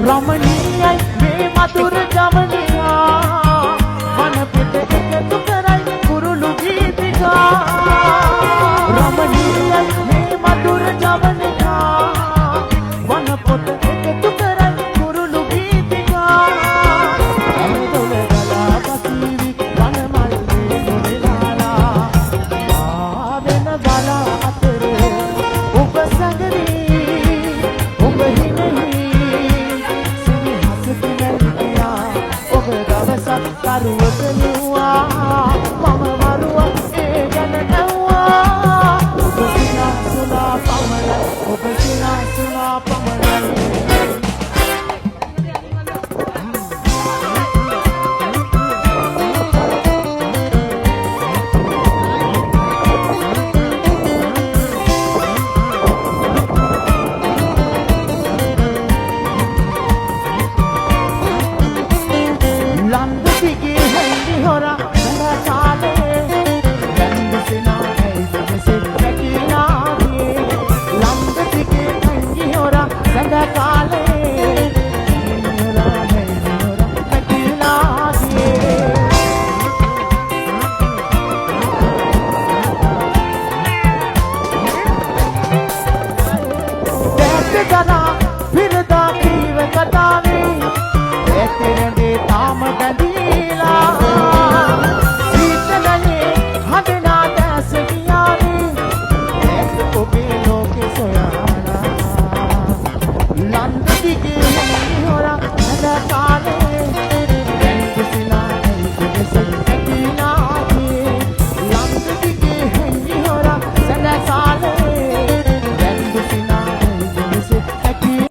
රමණීයයි මේ මధుර ජවනියා මන පිට එකතු කරයි කුරුළු ගීතිකා රමණීයයි මේ මధుර ජවනියා මන පොත එකතු කරයි කුරුළු ගීතිකා අන්තොල ගලා පසීවි වන මල්ලේ නොනෙලාලා ආවෙන බලා අතර ඔබ සැඟවී ඔබ හිනෙහි කරුවක නුවා මම මරුවා ඒ ගැන නැව්වා ඔබ සිනාසුනා පමණයි ඔබ සිනාසුනා පමණයි Nandiki